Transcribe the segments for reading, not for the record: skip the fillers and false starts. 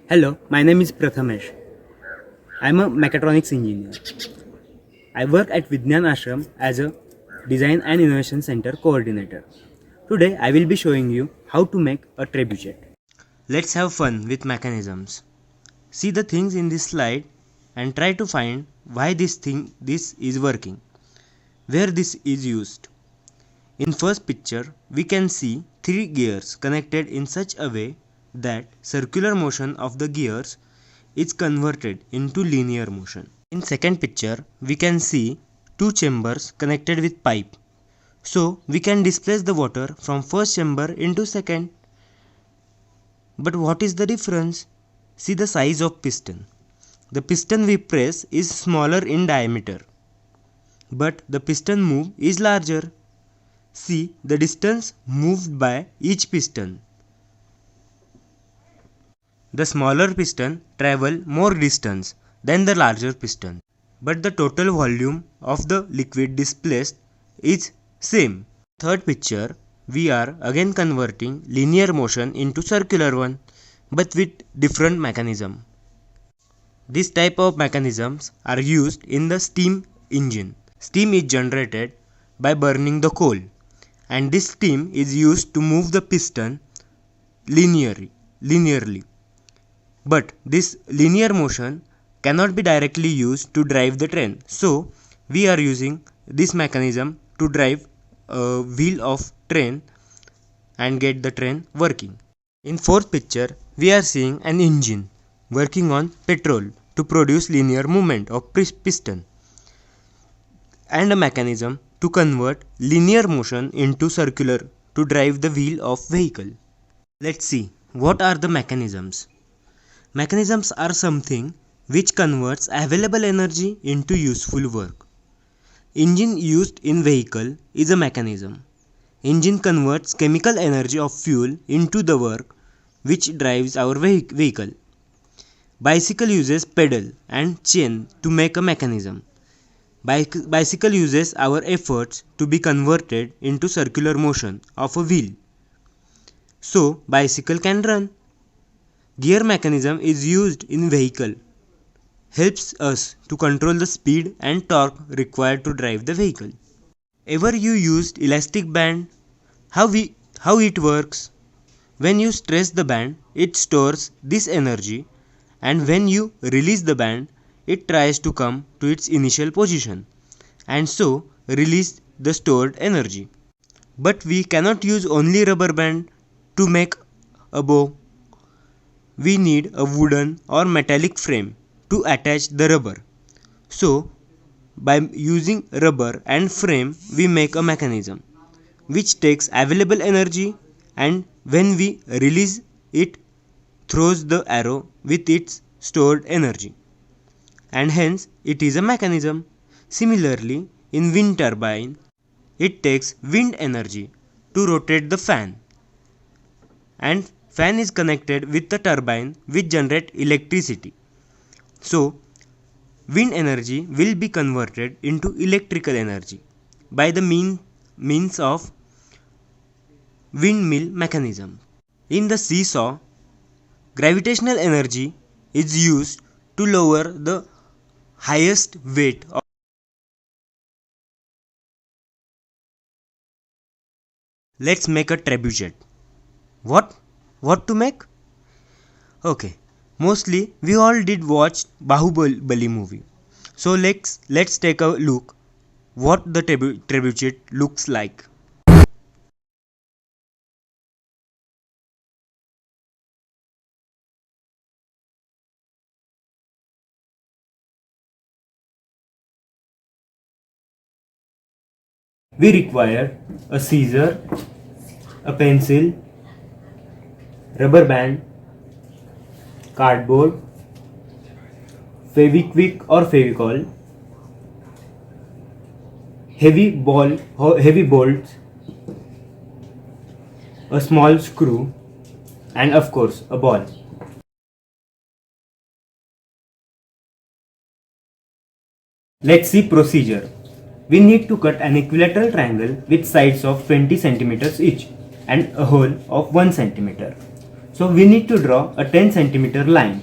Hello, my name is Prathamesh. I am a mechatronics engineer. I work at Vidyan Ashram as a Design and Innovation Center coordinator. Today, I will be showing you how to make a trebuchet. Let's have fun with mechanisms. See the things in this slide and try to find why this is working, where this is used. In first picture, we can see three gears connected in such a way that circular motion of the gears is converted into linear motion. In second picture, we can see two chambers connected with pipe. So we can displace the water from first chamber into second. But what is the difference? See the size of piston. The piston we press is smaller in diameter, but the piston move is larger. See the distance moved by each piston. The smaller piston travel more distance than the larger piston, but the total volume of the liquid displaced is same. Third picture, we are again converting linear motion into circular one, but with different mechanism. This type of mechanisms are used in the steam engine. Steam is generated by burning the coal, and this steam is used to move the piston linearly. But this linear motion cannot be directly used to drive the train. So we are using this mechanism to drive a wheel of train and get the train working. In fourth picture, we are seeing an engine working on petrol to produce linear movement of piston, and a mechanism to convert linear motion into circular to drive the wheel of vehicle. Let's see what are the mechanisms. Mechanisms are something which converts available energy into useful work. Engine used in vehicle is a mechanism. Engine converts chemical energy of fuel into the work which drives our vehicle. Bicycle uses pedal and chain to make a mechanism. Bicycle uses our efforts to be converted into circular motion of a wheel. So bicycle can run. Gear mechanism is used in vehicle, helps us to control the speed and torque required to drive the vehicle. Ever you used elastic band? How it works? When you stress the band, it stores this energy, and when you release the band, it tries to come to its initial position and so release the stored energy. But we cannot use only rubber band to make a bow. We need a wooden or metallic frame to attach the rubber. So by using rubber and frame, we make a mechanism which takes available energy, and when we release it, throws the arrow with its stored energy, and hence it is a mechanism. Similarly, in wind turbine, it takes wind energy to rotate the fan, and fan is connected with the turbine which generate electricity. So wind energy will be converted into electrical energy by the means of windmill mechanism. In the seesaw, gravitational energy is used to lower the highest weight of. Let's make a trebuchet. What? What to make? Okay. Mostly we all did watch Bahubali movie. So let's take a look what the trebuchet looks like. We require a scissor, a pencil, rubber band, cardboard, Fevikwik or Fevicol, heavy bolts, a small screw, and of course a ball. Let's see procedure. We need to cut an equilateral triangle with sides of 20 centimeters each and a hole of 1 centimeter. So we need to draw a 10 centimeter line.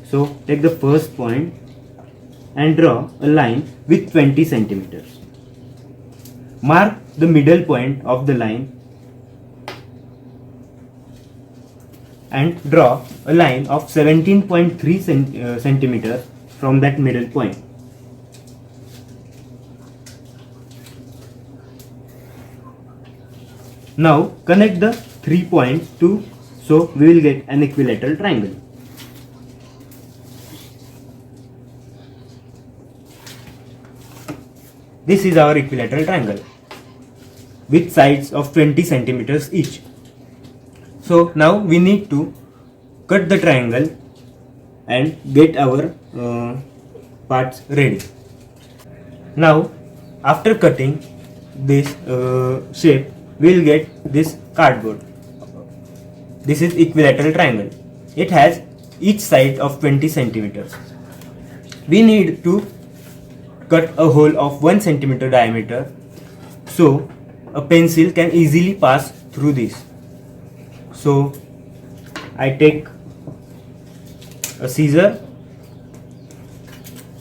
So take the first point and draw a line with 20 centimeters. Mark the middle point of the line and draw a line of 17.3 centimeters from that middle point. Now connect the 3 points to, so we will get an equilateral triangle. This is our equilateral triangle with sides of 20 centimeters each. So now we need to cut the triangle and get our parts ready. Now after cutting this shape, we will get this cardboard. This is equilateral triangle. It has each side of 20 centimeters. We need to cut a hole of 1 centimeter diameter so a pencil can easily pass through this. So I take a scissor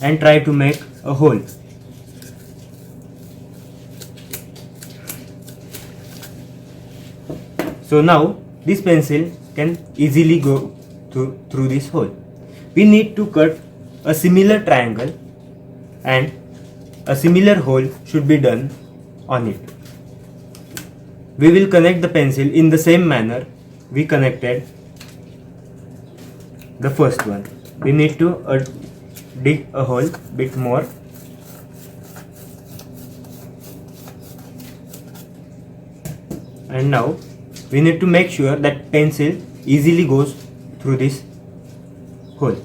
and try to make a hole. So now this pencil can easily go through this hole. We need to cut a similar triangle and a similar hole should be done on it. We will connect the pencil in the same manner we connected the first one. We need to dig a hole bit more. And now we need to make sure that pencil easily goes through this hole.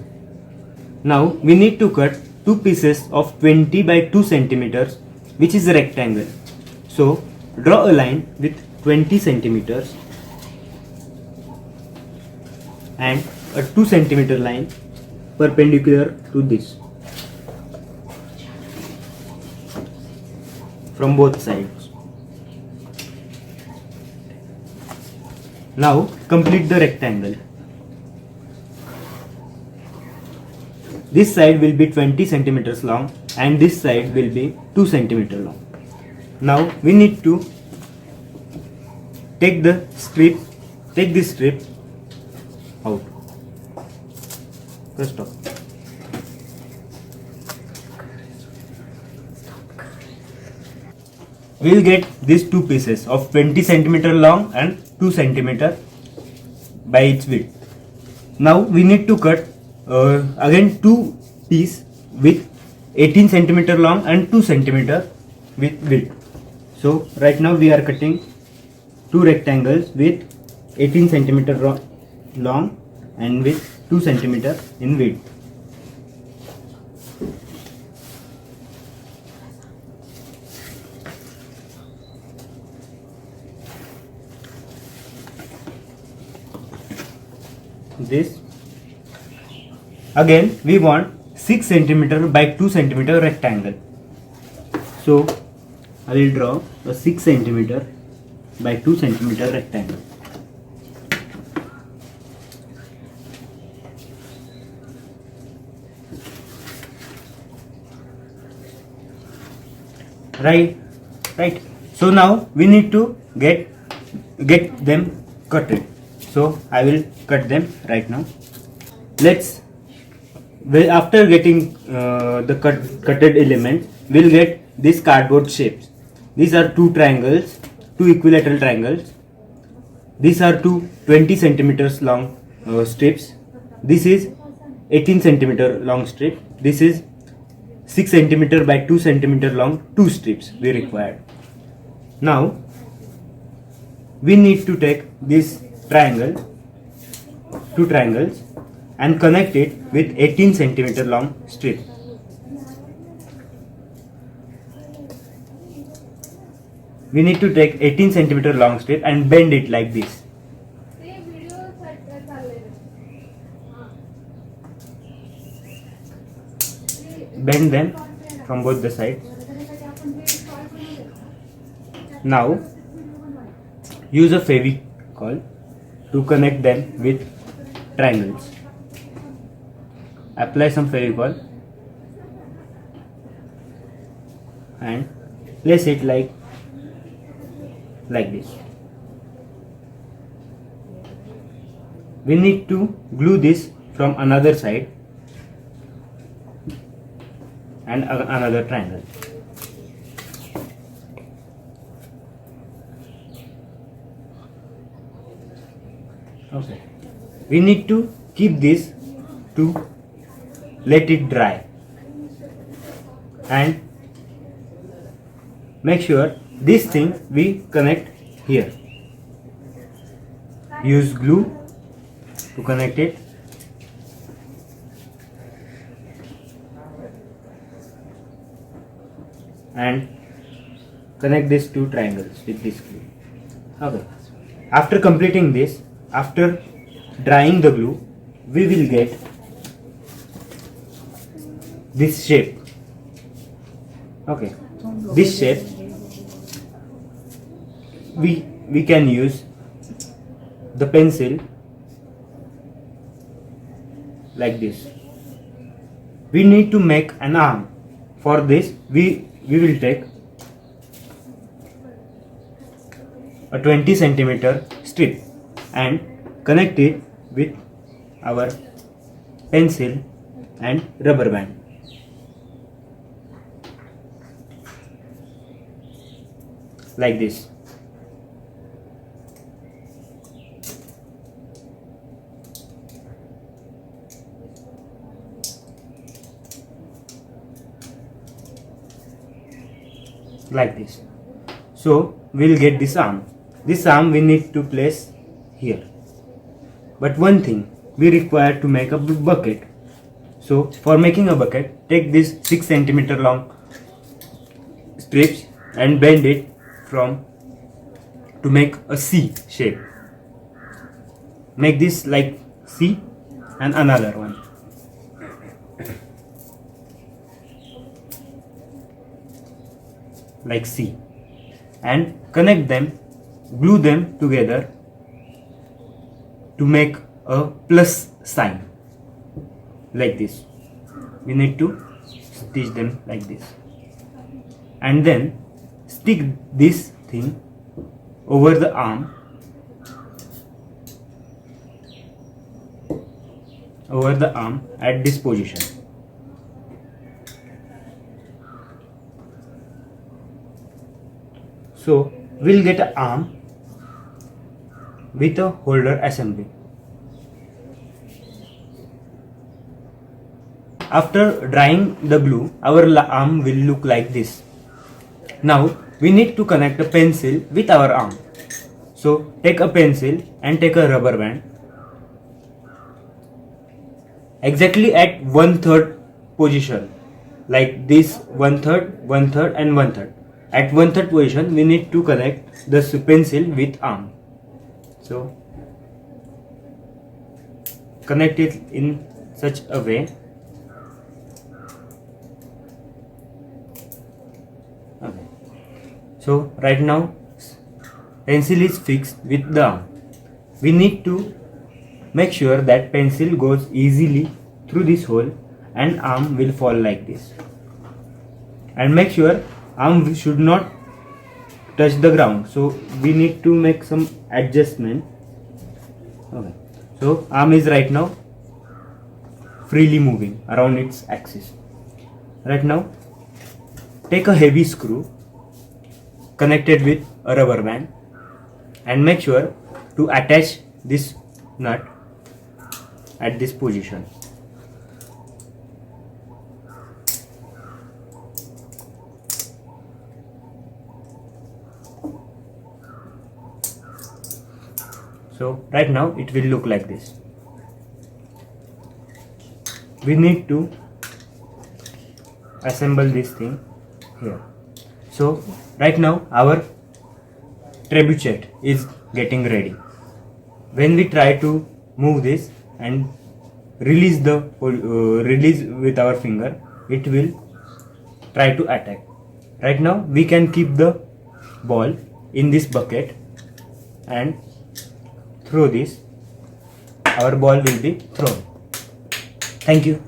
Now we need to cut two pieces of 20 by 2 centimeters, which is a rectangle. So draw a line with 20 centimeters and a 2 centimeter line perpendicular to this from both sides. Now complete the rectangle. This side will be 20 centimeters long and this side will be 2 centimeters long. Now we need to take this strip out. Press stop. We will get these two pieces of 20 centimeter long and 2 centimeter by its width. Now we need to cut again two pieces with 18 centimeter long and 2 centimeter with width. So right now we are cutting two rectangles with 18 centimeter long and with 2 centimeter in width. This again we want 6 centimeter by 2 centimeter rectangle. So I will draw a 6 centimeter by 2 centimeter rectangle. Right. So now we need to get them cutted. So I will cut them right now. After getting the cutted elements, we'll get these cardboard shapes. These are two triangles, two equilateral triangles. These are two 20 centimeters long strips. This is 18 centimeter long strip. This is 6 centimeter by 2 centimeter long two strips we required. Now we need to take this triangle, two triangles, and connect it with 18 centimeter long strip. We need to take 18 centimeter long strip and bend it like this. Bend them from both the sides. Now use a Fevicol to connect them with triangles. Apply some Fevicol and place it like this. We need to glue this from another side and another triangle. Okay. We need to keep this to let it dry and make sure this thing we connect here. Use glue to connect it. And connect these two triangles with this glue. Okay. After completing this, after drying the glue, we will get this shape. Okay. This shape we can use the pencil like this. We need to make an arm. For this, we will take a 20 centimeter strip and connect it with our pencil and rubber band. Like this. Like this. So we'll get this arm. This arm we need to place here. But one thing, we require to make a bucket. So for making a bucket, take this 6 centimeter long strips and bend it to make a C shape. Make this like C and another one. Like C, and connect them, glue them together to make a plus sign like this. We need to stitch them like this and then stick this thing over the arm, at this position. So we'll get an arm with a holder assembly. After drying the glue, our arm will look like this. Now we need to connect a pencil with our arm. So take a pencil and take a rubber band exactly at 1/3 position, like this, 1/3, 1/3 and 1/3. At 1/3 position, we need to connect the pencil with arm. So connect it in such a way. Okay. So right now pencil is fixed with the arm. We need to make sure that pencil goes easily through this hole and arm will fall like this. And make sure arm should not touch the ground. So we need to make some adjustment. Okay. So arm is right now freely moving around its axis. Right now take a heavy screw connected with a rubber band and make sure to attach this nut at this position. So right now it will look like this. We need to assemble this thing here. So right now our trebuchet is getting ready. When we try to move this and release with our finger, it will try to attack. Right now we can keep the ball in this bucket and through this, our ball will be thrown. Thank you.